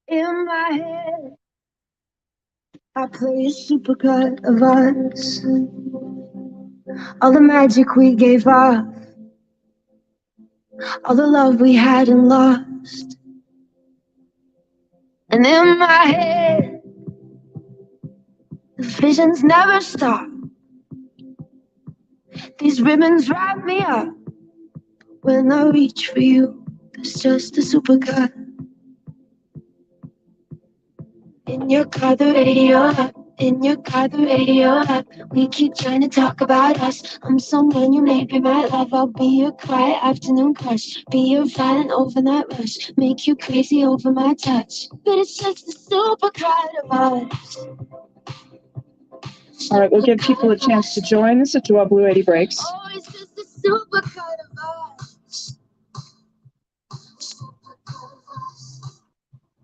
In my head, I play a supercut of us. All the magic we gave up, all the love we had and lost. And in my head, the visions never stop. These ribbons wrap me up. When I reach for you, there's just a supercut. In your car, the radio up. In your car, the radio up. We keep trying to talk about us. I'm someone you may be my love. I'll be your quiet afternoon crush. Be your violent overnight rush. Make you crazy over my touch. But it's just a supercut of us. All right, we'll give people a chance to join. This is Joelle Blue 80 Breaks. Oh, it's just a supercut of us.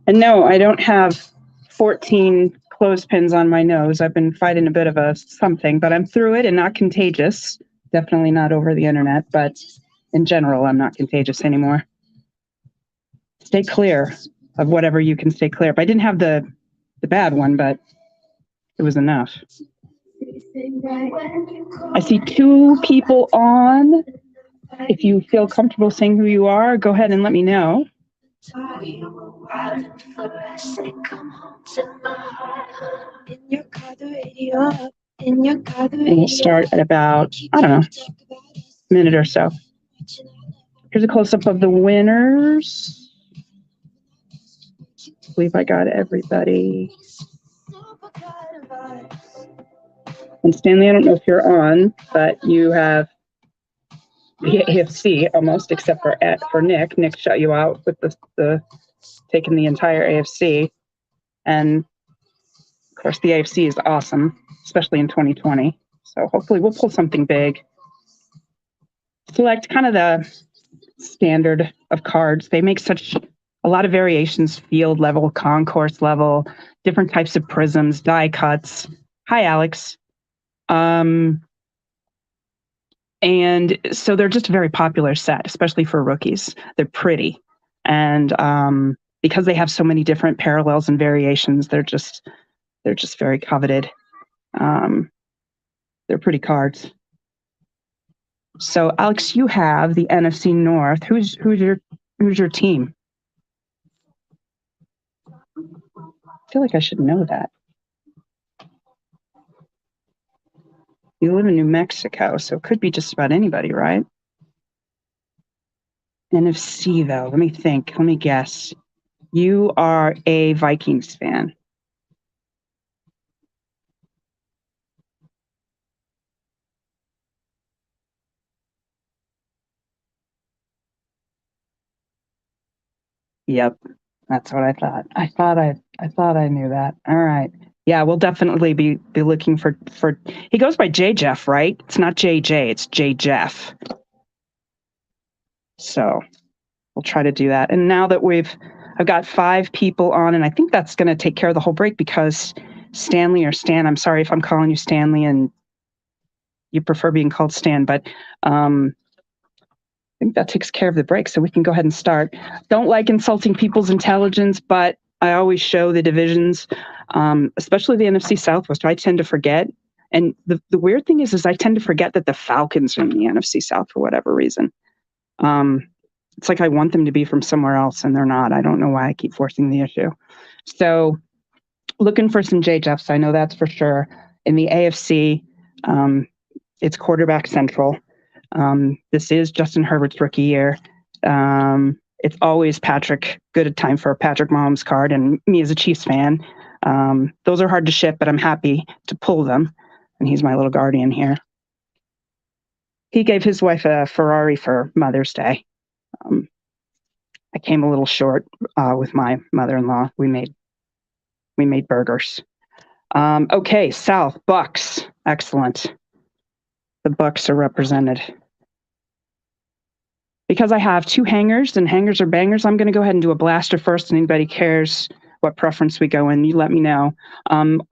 And no, I don't have 14 clothespins on my nose. I've been fighting a bit of a something, but I'm through it and not contagious. Definitely not over the internet, but in general, I'm not contagious anymore. Stay clear of whatever you can stay clear of. I didn't have the bad one, but it was enough. I see 2 people on. If you feel comfortable saying who you are, go ahead and let me know. We'll start at about, I don't know, a minute or so. Here's a close-up of the winners. I believe I got everybody. And Stanley, I don't know if you're on, but you have the AFC almost, except for Nick. Nick shut you out with the taking the entire AFC. And of course, the AFC is awesome, especially in 2020. So hopefully we'll pull something big. Select kind of the standard of cards. They make such a lot of variations, field level, concourse level, different types of prisms, die cuts. Hi, Alex. And so they're just a very popular set, especially for rookies. They're pretty. And because they have so many different parallels and variations, they're just very coveted. They're pretty cards. So Alex, you have the NFC North. Who's your team? I feel like I should know that. You live in New Mexico, so it could be just about anybody, right? NFC, though, let me think. Let me guess. You are a Vikings fan. Yep, that's what I thought. I thought I knew that. All right. Yeah, we'll definitely be looking for. He goes by J Jeff, right? It's not JJ, it's J Jeff. So we'll try to do that. And now that I've got 5 people on, and I think that's going to take care of the whole break because Stanley or Stan, I'm sorry if I'm calling you Stanley and you prefer being called Stan, but I think that takes care of the break, so we can go ahead and start. Don't like insulting people's intelligence, but I always show the divisions, especially the NFC Southwest. I tend to forget. And the weird thing is I tend to forget that the Falcons are in the NFC South for whatever reason. It's like I want them to be from somewhere else, and they're not. I don't know why I keep forcing the issue. So looking for some J-Jeffs, I know that's for sure. In the AFC, it's quarterback central. This is Justin Herbert's rookie year. It's always good a time for a Patrick Mahomes card, and me as a Chiefs fan. Those are hard to ship, but I'm happy to pull them, and he's my little guardian here. He gave his wife a Ferrari for Mother's Day. I came a little short with my mother-in-law. We made burgers. Okay, South, Bucks. Excellent. The Bucks are represented. Because I have 2 hangers, and hangers are bangers, I'm going to go ahead and do a blaster first, and anybody cares what preference we go in, you let me know.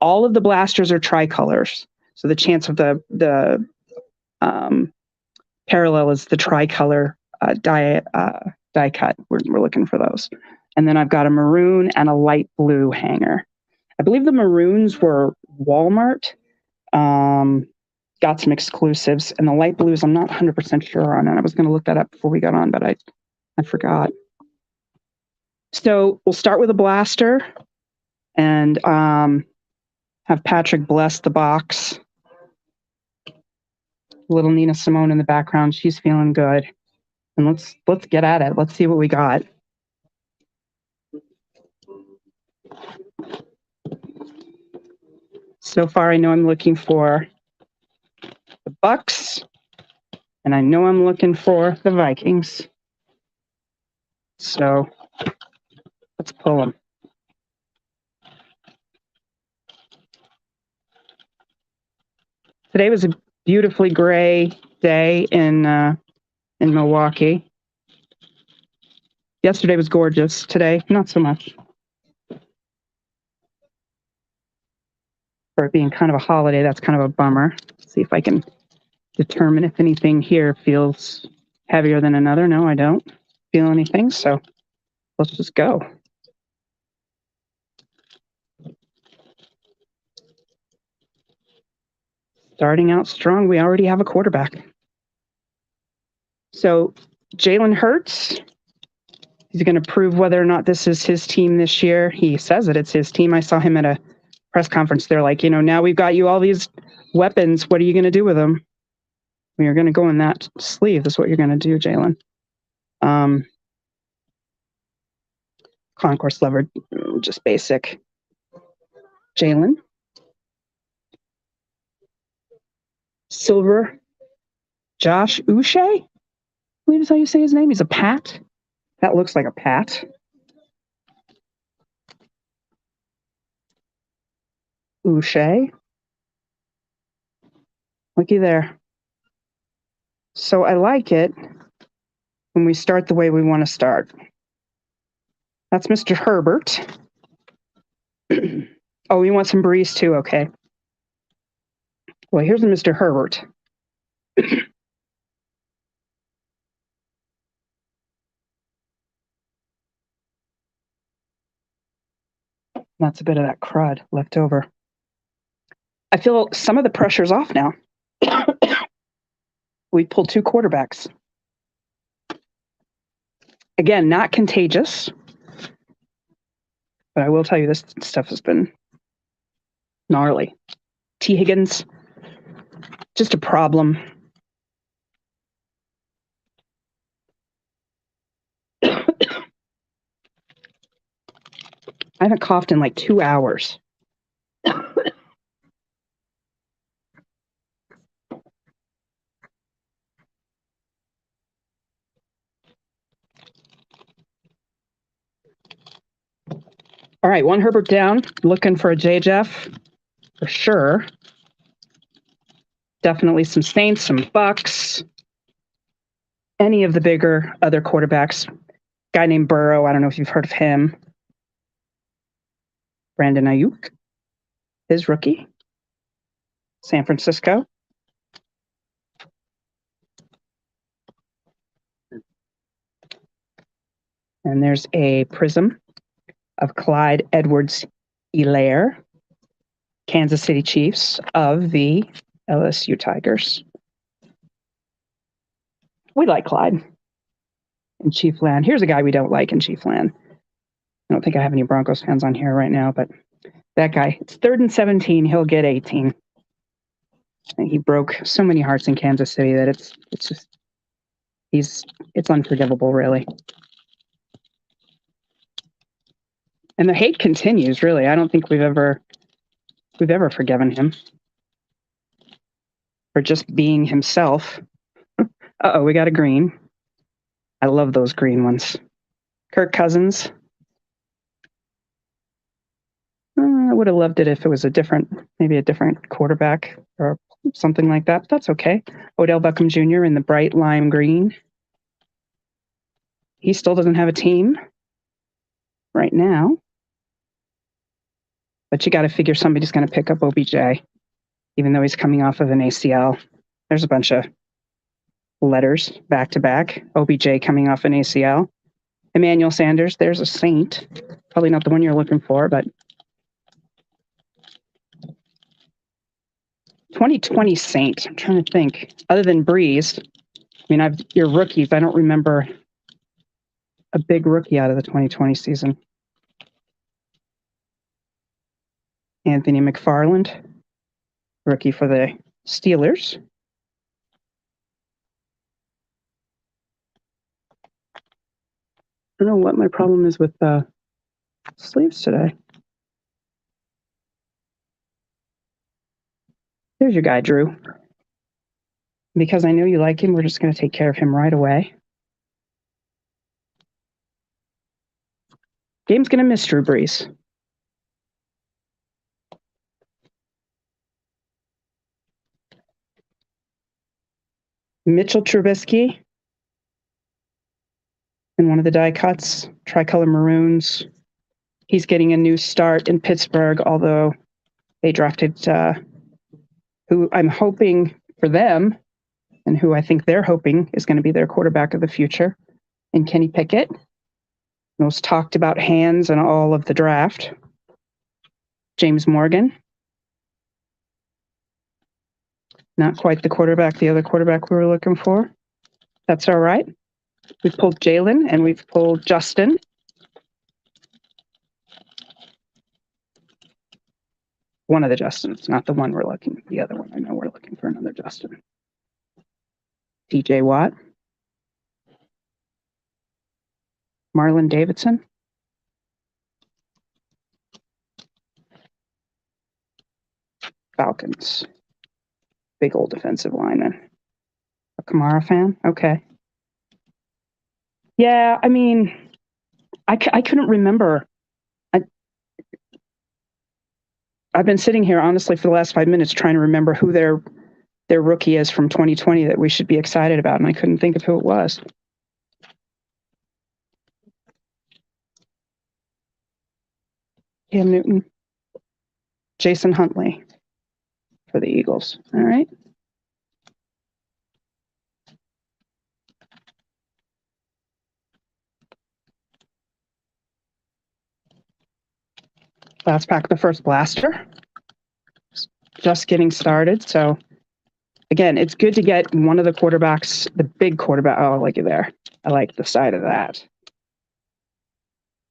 All of the blasters are tricolors, so the chance of the parallel is the tricolor die cut. We're looking for those. And then I've got a maroon and a light blue hanger. I believe the maroons were Walmart. Got some exclusives, and the light blues I'm not 100% sure on, and I was going to look that up before we got on, but I forgot. So we'll start with a blaster and have Patrick bless the box. Little Nina Simone in the background. She's feeling good. And let's get at it. Let's see what we got. So far, I know I'm looking for the Bucks, and I know I'm looking for the Vikings. So let's pull them. Today was a beautifully gray day in Milwaukee. Yesterday was gorgeous. Today, not so much. For it being kind of a holiday, that's kind of a bummer. Let's see if I can determine if anything here feels heavier than another. No, I don't feel anything, so let's just go. Starting out strong, we already have a quarterback. So Jalen Hurts, he's going to prove whether or not this is his team this year. He says that it's his team. I saw him at a press conference. They're like, now we've got you all these weapons. What are you going to do with them? You're going to go in that sleeve. That's what you're going to do, Jalen. Concourse lever, just basic. Jalen. Silver. Josh Uche? I believe is how you say his name. He's a Pat. That looks like a Pat. Uche. Looky there. So I like it when we start the way we want to start. That's Mr. Herbert. Oh, you want some Breeze too? Okay. Well, here's Mr. Herbert. That's a bit of that crud left over. I feel some of the pressure's off now. We pulled 2 quarterbacks. Again, not contagious. But I will tell you, this stuff has been gnarly. T. Higgins, just a problem. I haven't coughed in like 2 hours. All right, 1 Herbert down. Looking for a J. Jeff for sure. Definitely some Saints, some Bucks. Any of the bigger other quarterbacks. Guy named Burrow, I don't know if you've heard of him. Brandon Ayuk, his rookie. San Francisco. And there's a prism of Clyde Edwards-Helaire, Kansas City Chiefs of the LSU Tigers. We like Clyde in Chiefland. Here's a guy we don't like in Chiefland. I don't think I have any Broncos fans on here right now, but that guy, it's 3rd and 17, he'll get 18. And he broke so many hearts in Kansas City that it's unforgivable, really. And the hate continues, really. I don't think we've ever forgiven him for just being himself. Uh-oh, we got a green. I love those green ones. Kirk Cousins. I would have loved it if it was maybe a different quarterback or something like that, but that's okay. Odell Beckham Jr. in the bright lime green. He still doesn't have a team right now. But you got to figure somebody's going to pick up OBJ, even though he's coming off of an ACL. There's a bunch of letters back to back. OBJ coming off an ACL. Emmanuel Sanders, there's a Saint. Probably not the one you're looking for, but 2020 Saint. I'm trying to think. Other than Breeze, I mean, your rookies. I don't remember a big rookie out of the 2020 season. Anthony McFarland, rookie for the Steelers. I don't know what my problem is with sleeves today. There's your guy, Drew. Because I know you like him, we're just going to take care of him right away. Game's going to miss Drew Brees. Mitchell Trubisky in one of the die cuts, tricolor maroons. He's getting a new start in Pittsburgh, although they drafted who I'm hoping for them and who I think they're hoping is going to be their quarterback of the future in Kenny Pickett. Most talked about hands in all of the draft. James Morgan. Not quite the other quarterback we were looking for. That's all right. We've pulled Jalen and we've pulled Justin. One of the Justins, not the one we're looking for. The other one, I know we're looking for another Justin. DJ Watt. Marlon Davidson. Falcons. Big old defensive lineman. A Kamara fan? Okay. Yeah, I mean, I couldn't remember. I've been sitting here, honestly, for the last 5 minutes trying to remember who their rookie is from 2020 that we should be excited about, and I couldn't think of who it was. Cam Newton. Jason Huntley for the Eagles. All right. Last pack of the first blaster. Just getting started. So, again, it's good to get one of the quarterbacks, the big quarterback. Oh, I like it there. I like the side of that.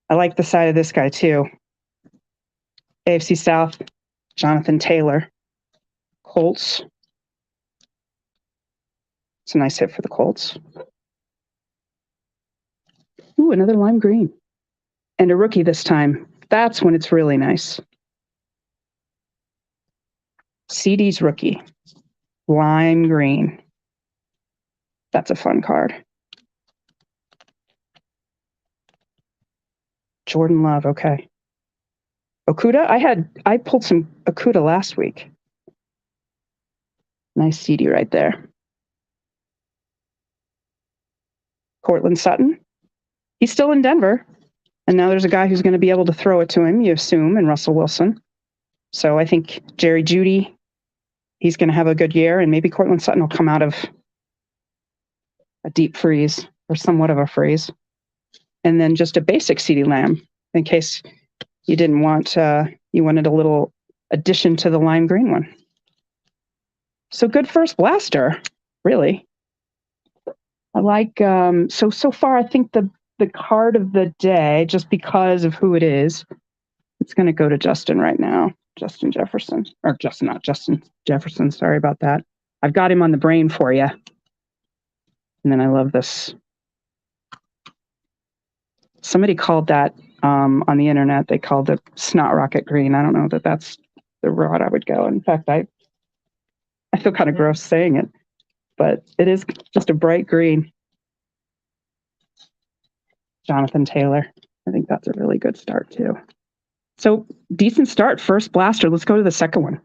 I like the side of this guy, too. AFC South, Jonathan Taylor. Colts. It's a nice hit for the Colts. Ooh, another lime green. And a rookie this time. That's when it's really nice. CD's rookie. Lime green. That's a fun card. Jordan Love, okay. Okuda, I pulled some Okuda last week. Nice CD right there. Cortland Sutton. He's still in Denver. And now there's a guy who's going to be able to throw it to him, you assume, and Russell Wilson. So I think Jerry Jeudy, he's going to have a good year, and maybe Cortland Sutton will come out of a deep freeze or somewhat of a freeze. And then just a basic CeeDee Lamb in case you didn't want, you wanted a little addition to the lime green one. So good first blaster, really. I like, so far I think the card of the day, just because of who it is, it's going to go to Justin right now. Justin Jefferson. Or not Justin Jefferson. Sorry about that. I've got him on the brain for you. And then I love this. Somebody called that on the internet. They called it snot rocket green. I don't know that that's the route I would go. In fact, I feel kind of gross saying it. But it is just a bright green. Jonathan Taylor. I think that's a really good start, too. So, decent start. First blaster. Let's go to the second one.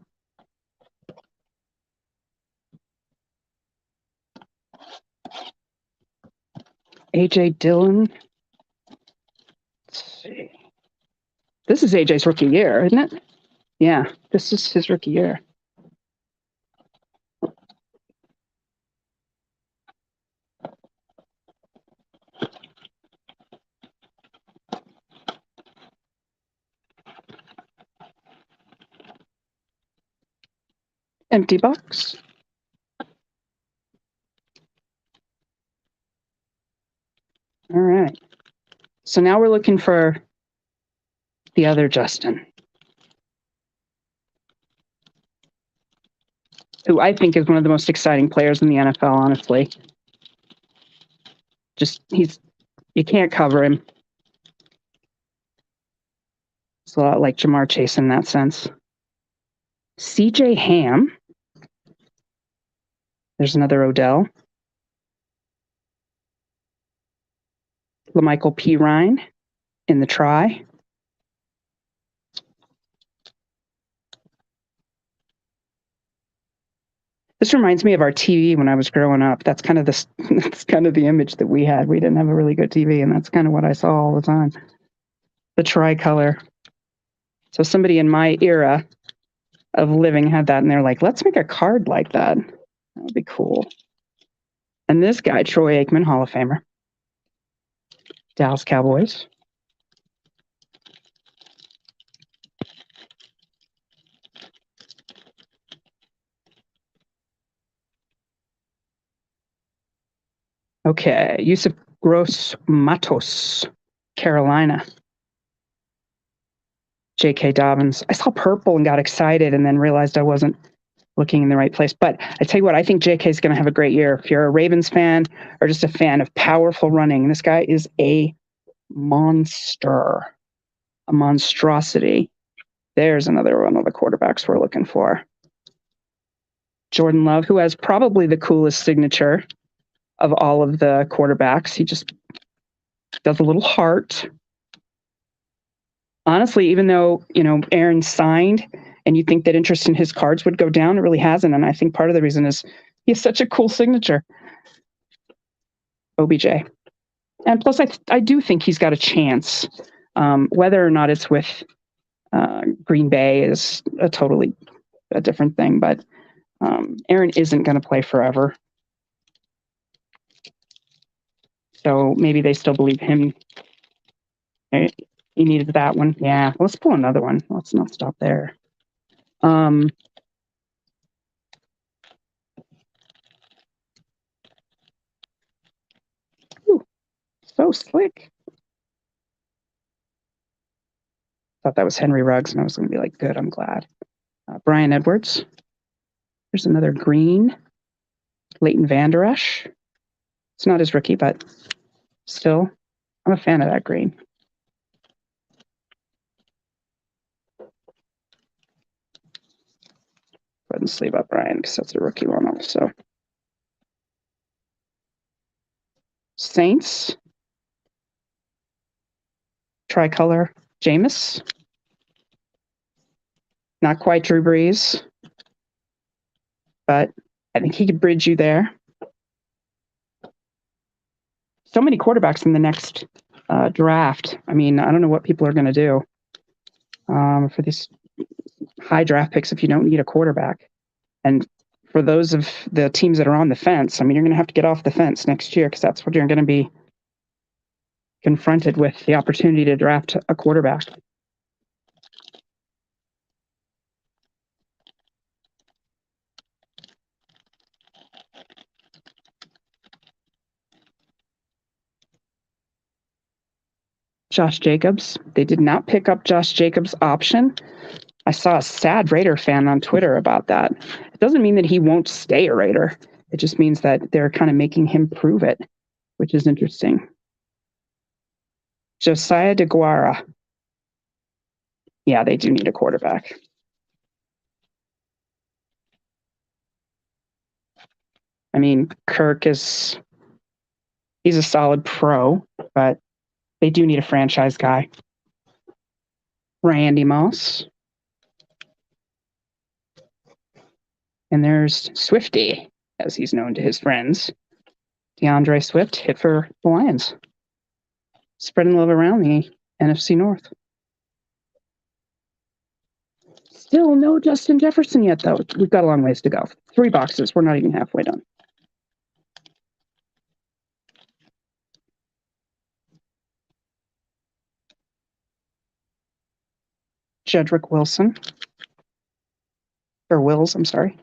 A.J. Dillon. Let's see. This is A.J.'s rookie year, isn't it? Yeah, this is his rookie year. Empty box. All right. So now we're looking for the other Justin, who I think is one of the most exciting players in the NFL, honestly. You can't cover him. It's a lot like Ja'Marr Chase in that sense. CJ Ham. There's another Odell. LaMichael P. Ryan in the try. This reminds me of our TV when I was growing up. That's kind of the image that we had. We didn't have a really good TV, and that's kind of what I saw all the time. The tricolor. So somebody in my era of living had that, and they're like, let's make a card like that. That would be cool. And this guy, Troy Aikman, Hall of Famer. Dallas Cowboys. Okay, Yusuf Gross Matos, Carolina. J.K. Dobbins. I saw purple and got excited and then realized I wasn't looking in the right place. But I tell you what, I think J.K. is going to have a great year. If you're a Ravens fan or just a fan of powerful running, this guy is a monster, a monstrosity. There's another one of the quarterbacks we're looking for. Jordan Love, who has probably the coolest signature of all of the quarterbacks. He just does a little heart. Honestly, even though, Aaron signed and you think that interest in his cards would go down, it really hasn't. And I think part of the reason is he has such a cool signature. OBJ. And plus, I do think he's got a chance. Whether or not it's with Green Bay is a different thing. But Aaron isn't going to play forever. So maybe they still believe him. He needed that one. Yeah, let's pull another one. Let's not stop there. So slick. Thought that was Henry Ruggs, and I was going to be like, good, I'm glad. Brian Edwards. There's another green. Leighton Vander Esch. It's not his rookie, but still, I'm a fan of that green. Go ahead and sleeve up Brian because that's a rookie one also. Saints. Tricolor. Jameis. Not quite Drew Brees, but I think he could bridge you there. So many quarterbacks in the next draft. I mean, I don't know what people are going to do for these high draft picks if you don't need a quarterback. And for those of the teams that are on the fence, I mean, you're going to have to get off the fence next year because that's what you're going to be confronted with, the opportunity to draft a quarterback. Josh Jacobs. They did not pick up Josh Jacobs' option. I saw a sad Raider fan on Twitter about that. It doesn't mean that he won't stay a Raider. It just means that they're kind of making him prove it, which is interesting. Josiah DeGuara. Yeah, they do need a quarterback. I mean, he's a solid pro, but they do need a franchise guy. Randy Moss. And there's Swifty, as he's known to his friends. DeAndre Swift hit for the Lions. Spreading love around the NFC North. Still no Justin Jefferson yet, though. We've got a long ways to go. 3 boxes. We're not even halfway done. Jedrick Wilson. Or Wills, I'm sorry.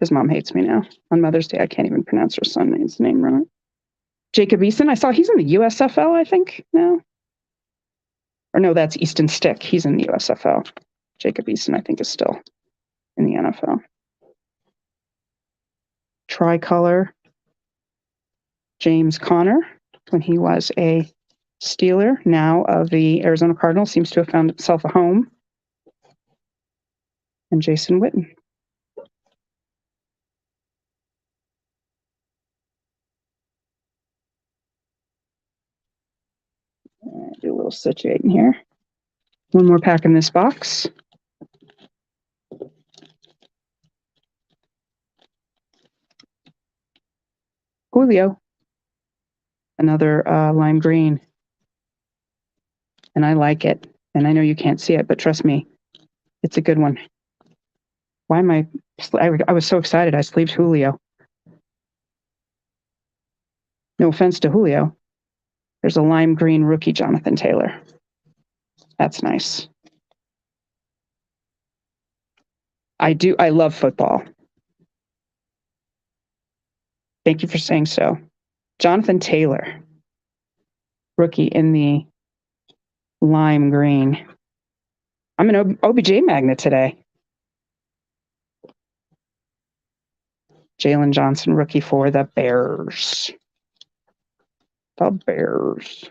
His mom hates me now. On Mother's Day, I can't even pronounce her son's name right. Jacob Eason, I saw he's in the USFL, I think, now. Or no, that's Easton Stick. He's in the USFL. Jacob Eason, I think, is still in the NFL. Tricolor, James Conner, when he was a Steeler, now of the Arizona Cardinals, seems to have found himself a home. And Jason Witten. Do a little situating here. One more pack in this box. Julio. Another lime green. And I like it. And I know you can't see it, but trust me, it's a good one. Why am I was so excited I sleeved Julio. No offense to Julio. There's a lime green rookie, Jonathan Taylor. That's nice. I love football. Thank you for saying so. Jonathan Taylor, rookie in the lime green. I'm an OBJ magnet today. Jalen Johnson, rookie for the Bears. The Bears.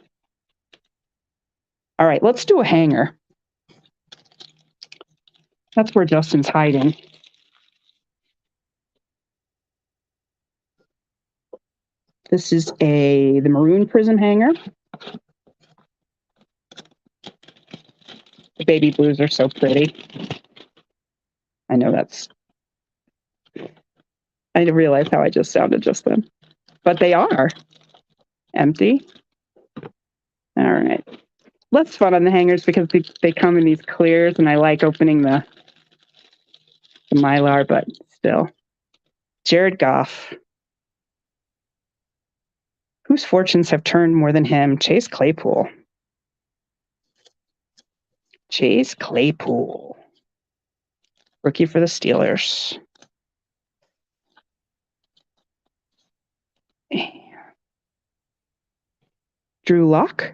All right, let's do a hanger. That's where Justin's hiding. This is the maroon prism hanger. The baby blues are so pretty. I know I didn't realize how I just sounded just then. But they are empty. All right. Less fun on the hangers because they come in these clears, and I like opening the Mylar, but still. Jared Goff. Whose fortunes have turned more than him? Chase Claypool. Chase Claypool. Rookie for the Steelers. Drew Lock.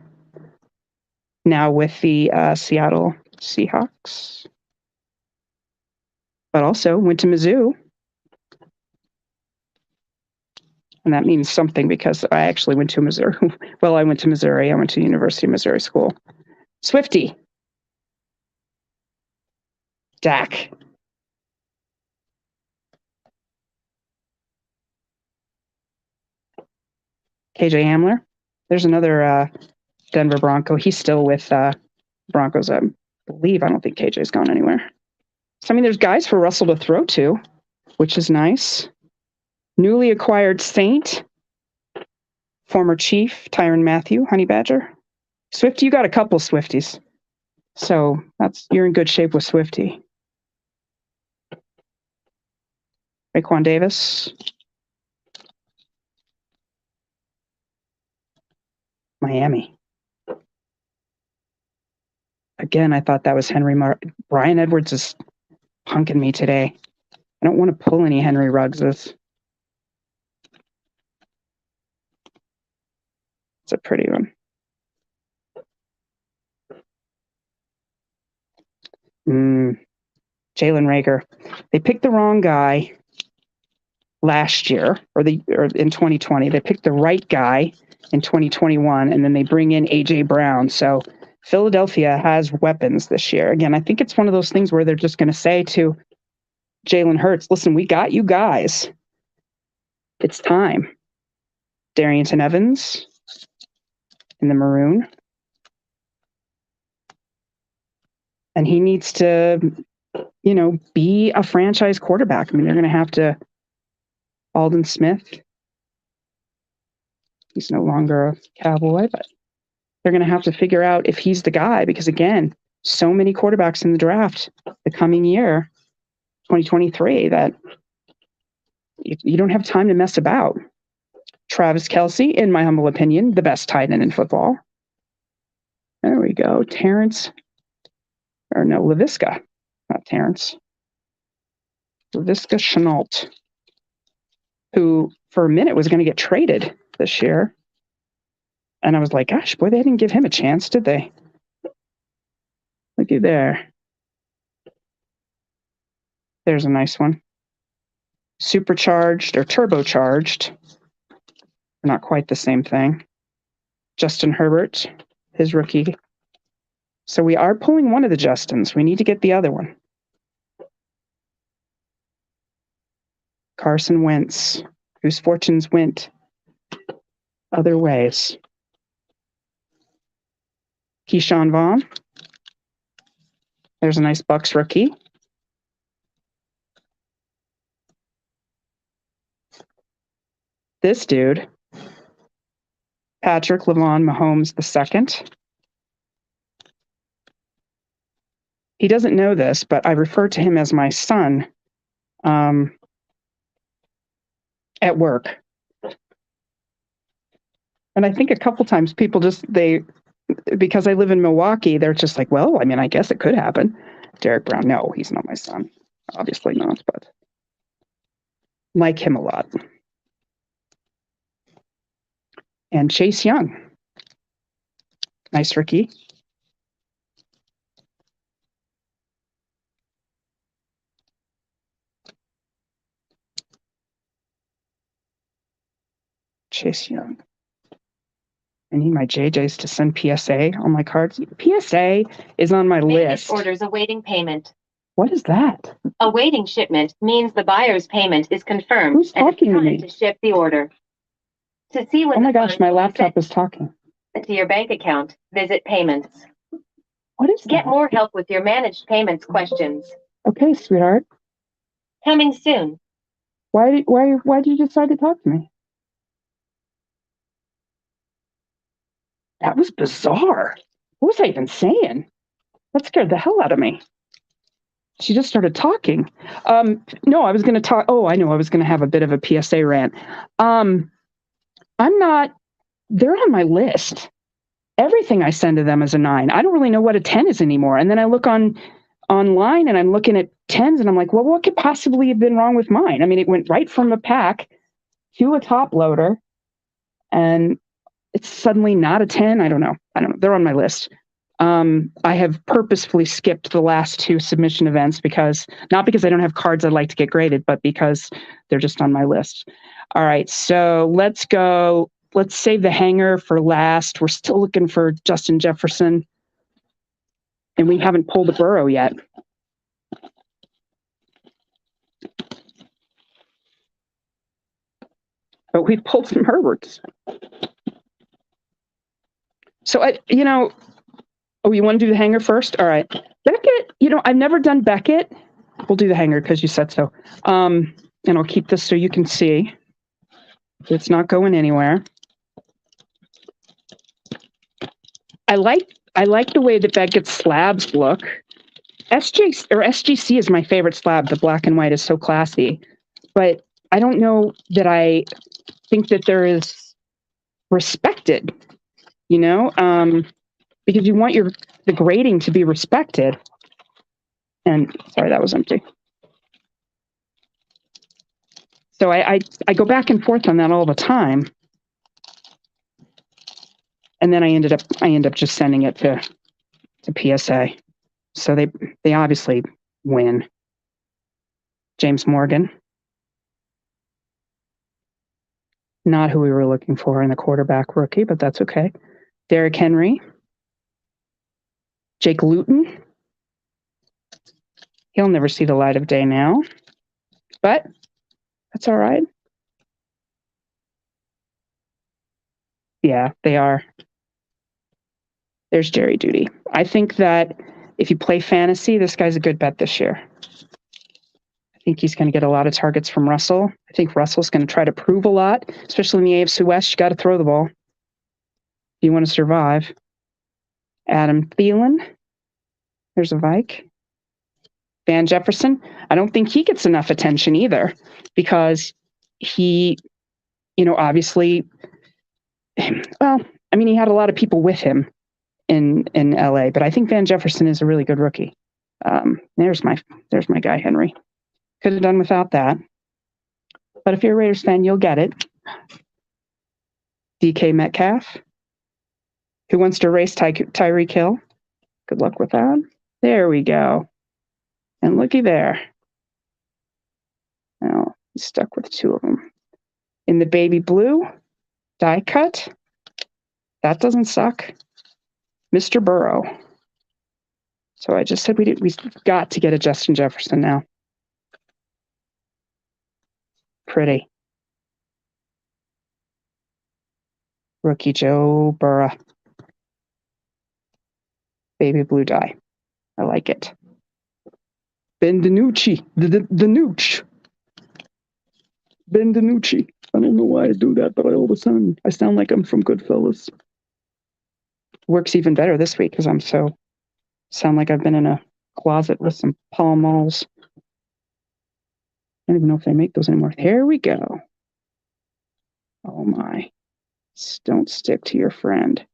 Now with the Seattle Seahawks. But also went to Mizzou. And that means something because I actually went to Missouri. Well, I went to Missouri. I went to University of Missouri School. Swifty. Dak. KJ Hamler. There's another Denver Bronco. He's still with Broncos, I believe. I don't think KJ's gone anywhere. So, I mean, there's guys for Russell to throw to, which is nice. Newly acquired Saint. Former Chief, Tyrann Mathieu, Honey Badger. Swifty, you got a couple Swifties. So you're in good shape with Swifty. Raekwon Davis. Miami. Again, I thought that was Henry. Brian Edwards is punking me today. I don't want to pull any Henry Ruggses. It's a pretty one. Jalen Reagor. They picked the wrong guy last year, or in 2020. They picked the right guy in 2021, and then they bring in A.J. Brown. So Philadelphia has weapons this year. Again, I think it's one of those things where they're just going to say to Jalen Hurts, listen, we got you guys. It's time. Darrynton Evans in the maroon. And he needs to, be a franchise quarterback. I mean, they're going to have to. Aldon Smith. He's no longer a Cowboy, but they're going to have to figure out if he's the guy because, again, so many quarterbacks in the draft the coming year, 2023, that you don't have time to mess about. Travis Kelce, in my humble opinion, the best tight end in football. There we go. Laviska, not Terrence. Laviska Shenault. who for a minute was going to get traded this year. And I was like, gosh, boy, they didn't give him a chance, did they? Looky there. There's a nice one. Supercharged or turbocharged. Not quite the same thing. Justin Herbert, his rookie. So we are pulling one of the Justins. We need to get the other one. Carson Wentz, whose fortunes went other ways. Keyshawn Vaughn. There's a nice Bucks rookie. This dude, Patrick Lavon Mahomes II. He doesn't know this, but I refer to him as my son at work. And I think a couple times people because I live in Milwaukee, they're just like, well, I mean, I guess it could happen. Derek Brown, no, he's not my son. Obviously not, but like him a lot. And Chase Young. Nice rookie. Chase Young. I need my JJs to send PSA on my cards. PSA is on my list. Orders awaiting payment. What is that? Awaiting shipment means the buyer's payment is confirmed. Who's talking to and me? it's time to ship the order. To see when Oh my gosh, my laptop is talking. to your bank account, visit payments. What is that? Get more help with your managed payments questions. Okay, sweetheart. Coming soon. Why did you decide to talk to me? That was bizarre. What was I even saying? That scared the hell out of me. She just started talking. No, I was going to talk. Oh, I know. I was going to have a bit of a PSA rant. I'm not. They're on my list. Everything I send to them is a 9. I don't really know what a 10 is anymore. And then I look online and I'm looking at 10s and I'm like, well, what could possibly have been wrong with mine? I mean, it went right from a pack to a top loader, and it's suddenly not a 10. I don't know. They're on my list. I have purposefully skipped the last 2 submission events not because I don't have cards I'd like to get graded, but because they're just on my list. All right, so let's go. Let's save the hanger for last. We're still looking for Justin Jefferson, and we haven't pulled a Burrow yet. But we've pulled some Herberts. So oh, you want to do the hanger first? All right. Beckett, I've never done Beckett. We'll do the hanger because you said so. And I'll keep this so you can see. It's not going anywhere. I like the way that Beckett's slabs look. SGC is my favorite slab. The black and white is so classy. But I don't know that I think that there is respected, because you want the grading to be respected. And sorry, that was empty. So I go back and forth on that all the time. And then I end up just sending it to PSA. So they obviously win. James Morgan. Not who we were looking for in the quarterback rookie, but that's okay. Derrick Henry. Jake Luton. He'll never see the light of day now, but that's all right. Yeah, they are. There's Jerry Jeudy. I think that if you play fantasy, this guy's a good bet this year. I think he's going to get a lot of targets from Russell. I think Russell's going to try to prove a lot, especially in the AFC West. You got to throw the ball if you want to survive. Adam Thielen. There's a Vike. Van Jefferson. I don't think he gets enough attention either because he, obviously, well, I mean, he had a lot of people with him in LA, but I think Van Jefferson is a really good rookie. There's my guy, Henry. Could have done without that. But if you're a Raiders fan, you'll get it. DK Metcalf. Who wants to race Tyreek Hill? Good luck with that. There we go. And looky there. Now, he's stuck with two of them. In the baby blue, die cut. That doesn't suck. Mr. Burrow. So I just said we've got to get a Justin Jefferson now. Pretty. Rookie Joe Burrow. Baby blue die. I like it. Ben DiNucci. The Nooch. Ben DiNucci. I don't know why I do that, but all of a sudden I sound like I'm from Goodfellas. Works even better this week because sound like I've been in a closet with some Pall Malls. I don't even know if they make those anymore. Here we go. Oh my. Don't stick to your friend.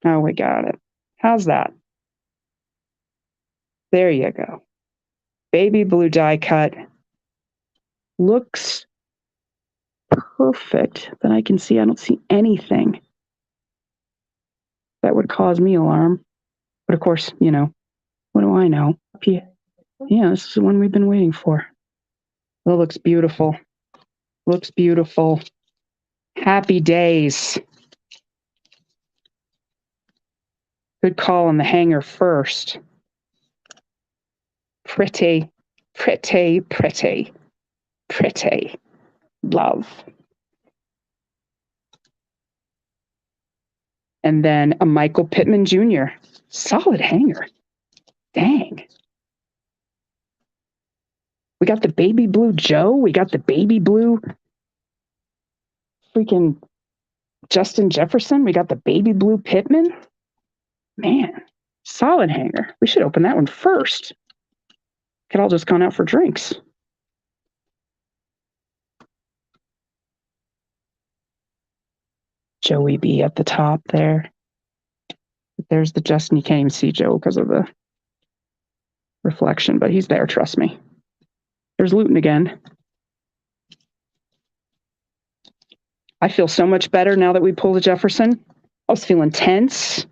Oh, we got it. How's that? There you go. Baby blue die cut. Looks perfect that I can see. I don't see anything that would cause me alarm. But of course, what do I know? Yeah, this is the one we've been waiting for. That looks beautiful. Looks beautiful. Happy days. Good call on the hanger first. Pretty, pretty, pretty, pretty. Love. And then a Michael Pittman Jr. Solid hanger. Dang. We got the baby blue Joe. We got the baby blue freaking Justin Jefferson. We got the baby blue Pittman. Man, solid hanger. We should open that one first. Could all just gone out for drinks. Joey B at the top there. There's the Justin. You can't even see Joe because of the reflection, but he's there, trust me. There's Luton again. I feel so much better now that we pulled a Jefferson. I was feeling tense.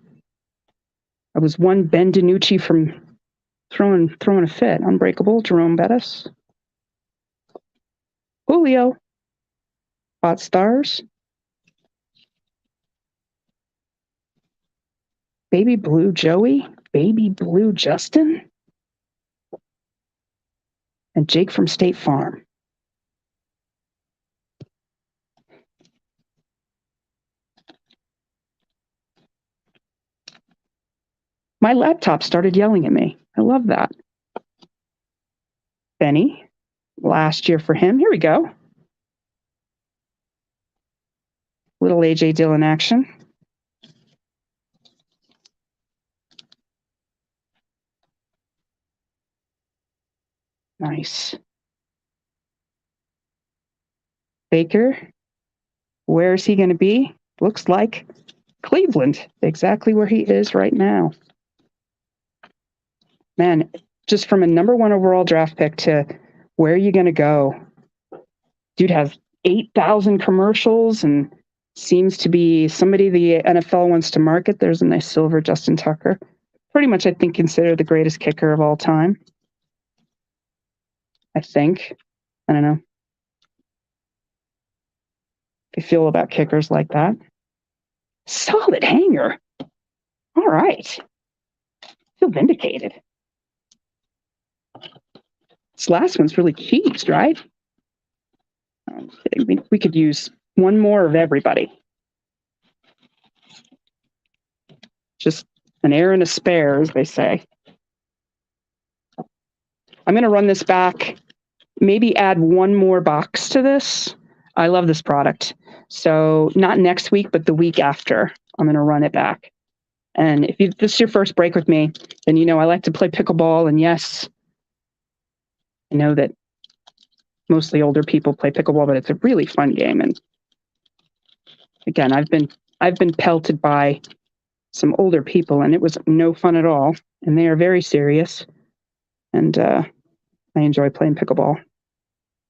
I was one Ben DiNucci from throwing a fit. Unbreakable, Jerome Bettis. Julio. Hot stars. Baby blue Joey. Baby blue Justin. And Jake from State Farm. My laptop started yelling at me. I love that. Benny, last year for him. Here we go. Little A.J. Dillon action. Nice. Baker, where is he going to be? Looks like Cleveland, exactly where he is right now. Man, just from a number 1 overall draft pick to where are you going to go? Dude has 8,000 commercials and seems to be somebody the NFL wants to market. There's a nice silver Justin Tucker. Pretty much, I think, considered the greatest kicker of all time. I think. I don't know. I feel about kickers like that. Solid hanger. All right. Feel vindicated. This last one's really cheesed, right? I'm kidding. We could use one more of everybody. Just an air and a spare, as they say. I'm going to run this back, maybe add one more box to this. I love this product. So not next week, but the week after, I'm going to run it back. And if this is your first break with me, then I like to play pickleball. And yes, I know that mostly older people play pickleball, but it's a really fun game. And again, I've been pelted by some older people, and it was no fun at all. And they are very serious. And I enjoy playing pickleball.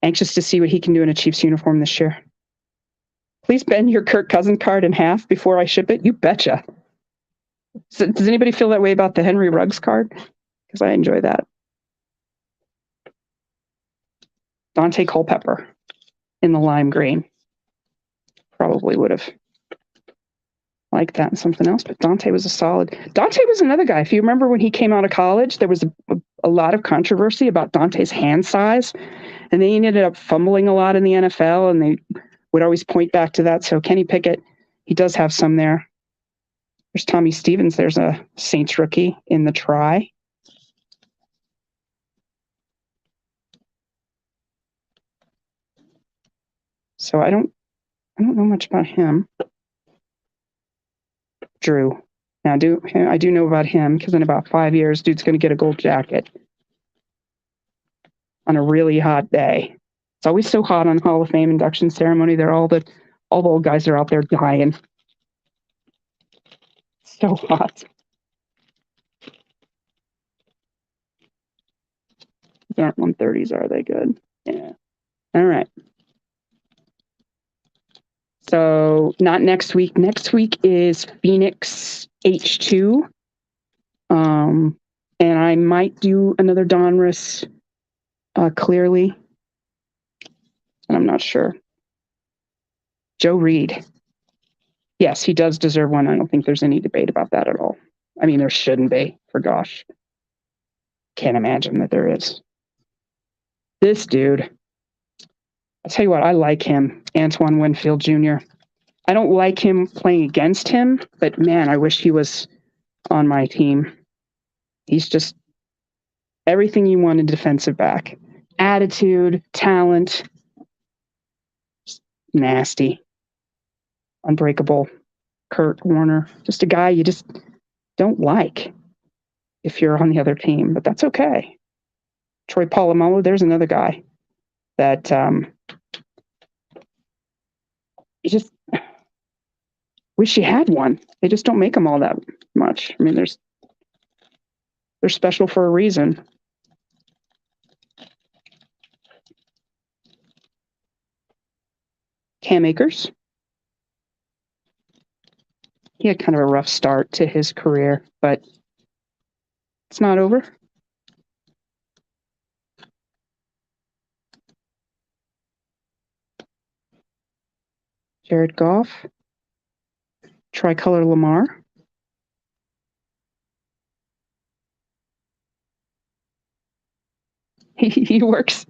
Anxious to see what he can do in a Chiefs uniform this year. Please bend your Kirk Cousins card in half before I ship it. You betcha. So, does anybody feel that way about the Henry Ruggs card? Because I enjoy that. Dante Culpepper in the lime green. Probably would have liked that and something else, but Dante was a solid. Dante was another guy. If you remember when he came out of college, there was a lot of controversy about Dante's hand size, and they ended up fumbling a lot in the NFL, and they would always point back to that. So Kenny Pickett, he does have some there. There's Tommy Stevens. There's a Saints rookie in the try. So I don't know much about him. Drew. Now I do know about him because in about 5 years, dude's going to get a gold jacket on a really hot day. It's always so hot on Hall of Fame induction ceremony. They're all the old guys are out there dying. So hot. These aren't 130s, are they? Good. Yeah. All right. So not next week. Next week is Phoenix H2. And I might do another Donruss clearly. And I'm not sure. Joe Reed. Yes, he does deserve one. I don't think there's any debate about that at all. I mean, there shouldn't be, for gosh. Can't imagine that there is. This dude, I'll tell you what, I like him, Antoine Winfield Jr. I don't like him playing against him, but man, I wish he was on my team. He's just everything you want in defensive back. Attitude, talent, nasty, unbreakable. Kurt Warner, just a guy you just don't like if you're on the other team, but that's okay. Troy Polamalu, there's another guy that you just wish you had one. They just don't make them all that much. I mean, they're special for a reason. Cam Akers. He had kind of a rough start to his career, but it's not over. Jared Goff. Tricolor Lamar. He works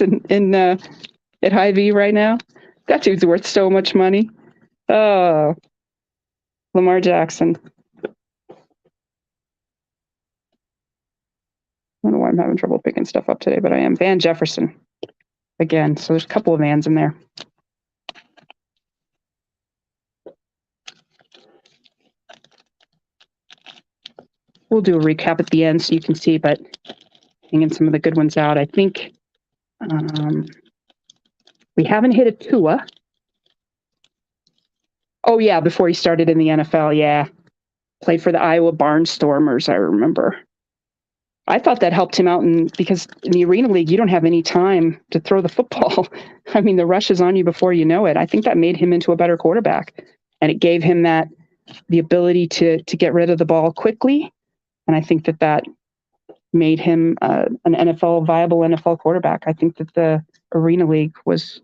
in at Hy-Vee right now. That dude's worth so much money. Oh, Lamar Jackson. I don't know why I'm having trouble picking stuff up today, but I am. Van Jefferson. Again, so there's a couple of Vans in there. We'll do a recap at the end so you can see, but hanging some of the good ones out. I think we haven't hit a Tua. Oh, yeah, before he started in the NFL, yeah. Played for the Iowa Barnstormers, I remember. I thought that helped him out because in the Arena League, you don't have any time to throw the football. I mean, the rush is on you before you know it. I think that made him into a better quarterback, and it gave him the ability to get rid of the ball quickly. And I think that made him an viable NFL quarterback. I think that the Arena League was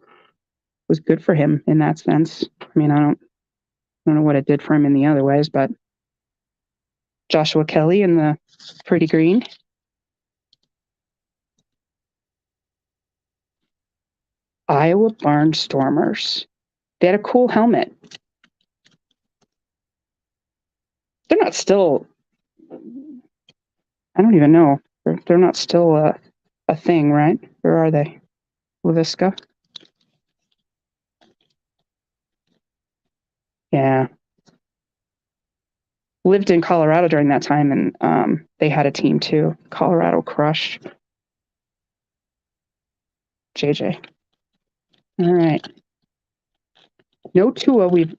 good for him in that sense. I mean, I don't know what it did for him in the other ways, but Joshua Kelly in the pretty green. Iowa Barnstormers. They had a cool helmet. They're not still, I don't even know. They're not still a thing, right? Where are they? LaVisca? Yeah. Lived in Colorado during that time, and they had a team too. Colorado Crush. JJ. All right. No Tua. We've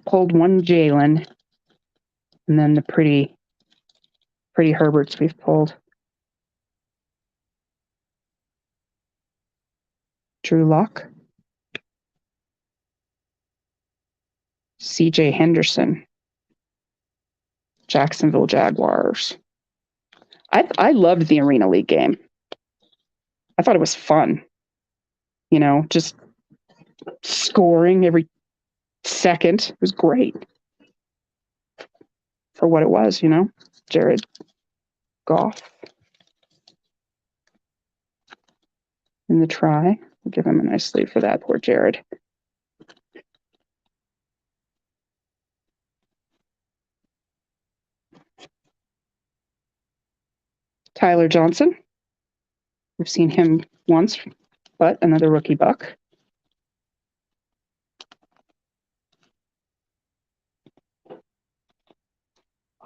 pulled one Jalen, and then the pretty Herberts we've pulled. Drew Lock. CJ Henderson. Jacksonville Jaguars. I loved the Arena League game. I thought it was fun. You know, just scoring every second. It was great for what it was, you know. Jared Goff in the try. We'll give him a nice lead for that. Poor Jared. Tyler Johnson. We've seen him once, but another rookie buck.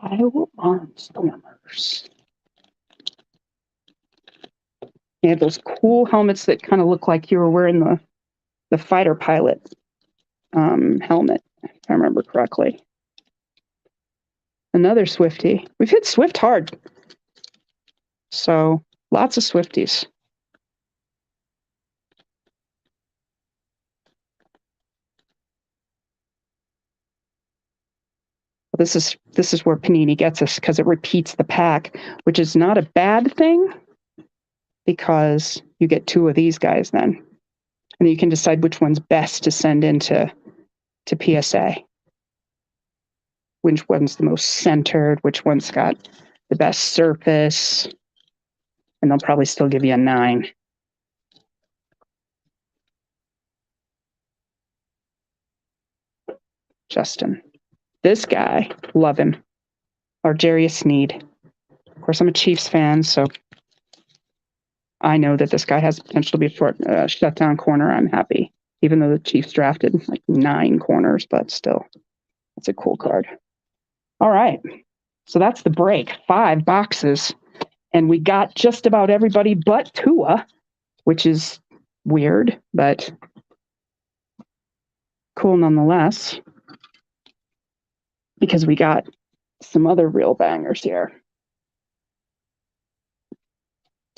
Iowa Barnstormers. They had those cool helmets that kind of look like you were wearing the fighter pilot helmet, if I remember correctly. Another Swiftie. We've hit Swift hard. So lots of Swifties. This is where Panini gets us because it repeats the pack, which is not a bad thing because you get two of these guys then. And you can decide which one's best to send into PSA. Which one's the most centered, which one's got the best surface. And they'll probably still give you a 9. Justin. This guy, love him. Arjarius Sneed. Of course, I'm a Chiefs fan, so I know that this guy has potential to be a shutdown corner. I'm happy, even though the Chiefs drafted like 9 corners, but still, it's a cool card. All right, so that's the break. 5 boxes, and we got just about everybody but Tua, which is weird, but cool nonetheless, because we got some other real bangers here.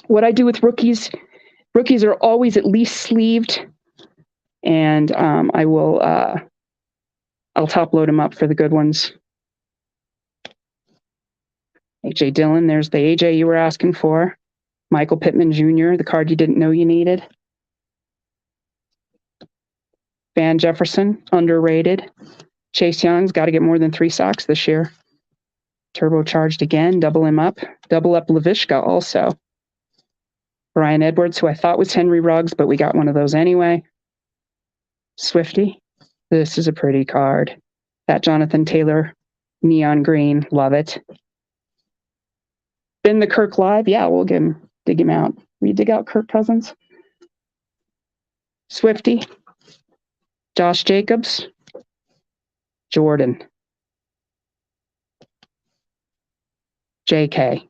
What I do with rookies are always at least sleeved, and I'll top load them up for the good ones. AJ Dillon, there's the AJ you were asking for. Michael Pittman Jr., the card you didn't know you needed. Van Jefferson, underrated. Chase Young's got to get more than 3 sacks this year. Turbocharged again, double him up. Double up Laviska also. Brian Edwards, who I thought was Henry Ruggs, but we got one of those anyway. Swiftie. This is a pretty card. That Jonathan Taylor, neon green, love it. Been the Kirk live? Yeah, we'll dig him out. Will you dig out Kirk Cousins? Swiftie. Josh Jacobs. Jordan. JK.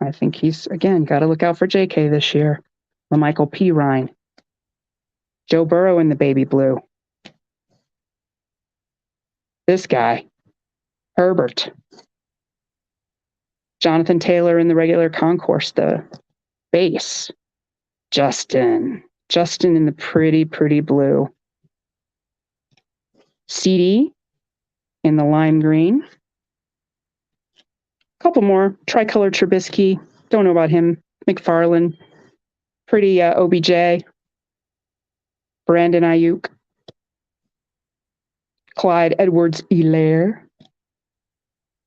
I think he's, again, got to look out for JK this year. LaMichael P. Ryan. Joe Burrow in the baby blue. This guy. Herbert. Jonathan Taylor in the regular concourse, the base. Justin in the pretty blue. CD in the lime green. A couple more. Tricolor Trubisky. Don't know about him. McFarland. Pretty OBJ. Brandon Ayuk. Clyde Edwards-Helaire.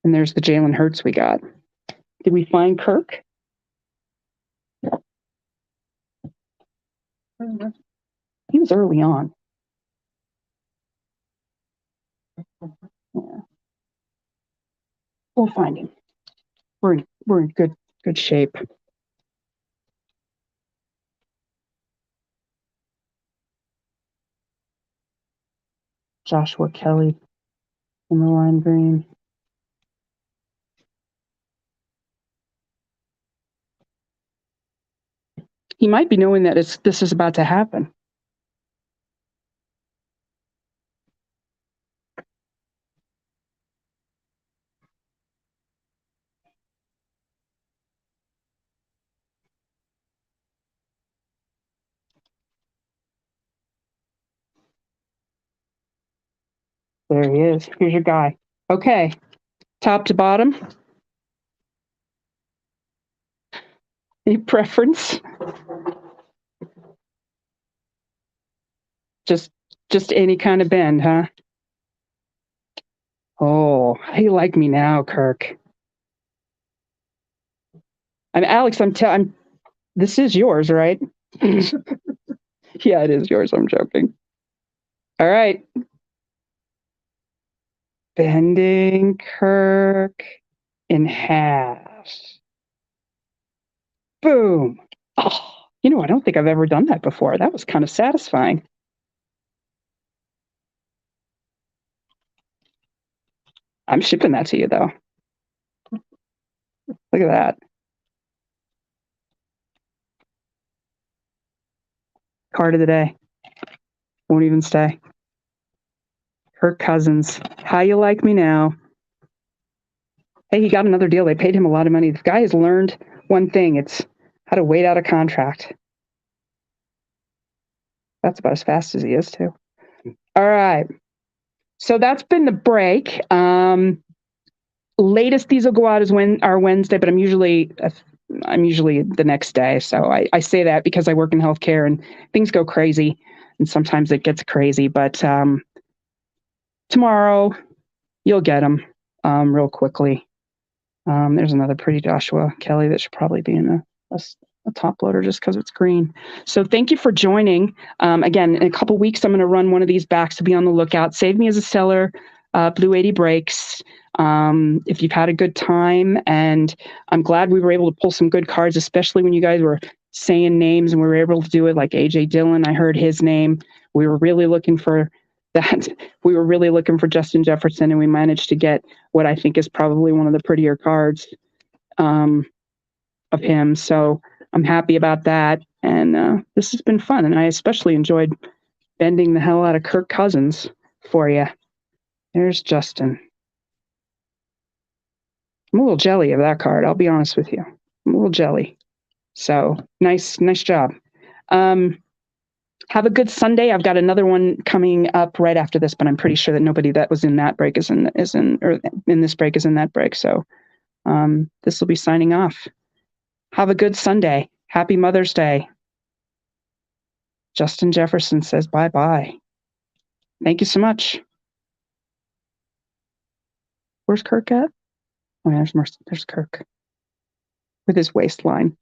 And there's the Jalen Hurts we got. Did we find Kirk? He was early on. Yeah. We'll find him. We're in good shape. Joshua Kelly in the lime green. He might be knowing that this is about to happen. There he is. Here's your guy. Okay. Top to bottom. Any preference? Just any kind of bend, huh? Oh, how you like me now, Kirk? And Alex, I'm this is yours, right? Yeah, it is yours. I'm joking. All right. Bending Kirk in half. Boom. Oh, I don't think I've ever done that before. That was kind of satisfying. I'm shipping that to you, though. Look at that. Card of the day. Won't even stay. Kirk Cousins. How you like me now? Hey, he got another deal. They paid him a lot of money. The guy has learned one thing. It's how to wait out a contract. That's about as fast as he is, too. All right. So that's been the break. Latest these will go out are Wednesday, but I'm usually the next day. So I say that because I work in healthcare and things go crazy, and sometimes it gets crazy. But tomorrow you'll get them real quickly. There's another pretty Joshua Kelly that should probably be in a top loader just because it's green. So thank you for joining. Again, in a couple weeks, I'm going to run one of these back, so be on the lookout. Save me as a seller, Blue 80 Breaks. If you've had a good time, and I'm glad we were able to pull some good cards, especially when you guys were saying names and we were able to do it, like AJ Dillon. I heard his name. We were really looking for that. We were really looking for Justin Jefferson, and we managed to get what I think is probably one of the prettier cards of him. So I'm happy about that. And this has been fun. And I especially enjoyed bending the hell out of Kirk Cousins for you. There's Justin. I'm a little jelly of that card. I'll be honest with you. I'm a little jelly. So nice job. Have a good Sunday. I've got another one coming up right after this, but I'm pretty sure that nobody that was in that break is in this break is in that break. So this will be signing off. Have a good Sunday. Happy Mother's Day. Justin Jefferson says bye-bye. Thank you so much. Where's Kirk at? Oh, yeah, there's Kirk with his waistline.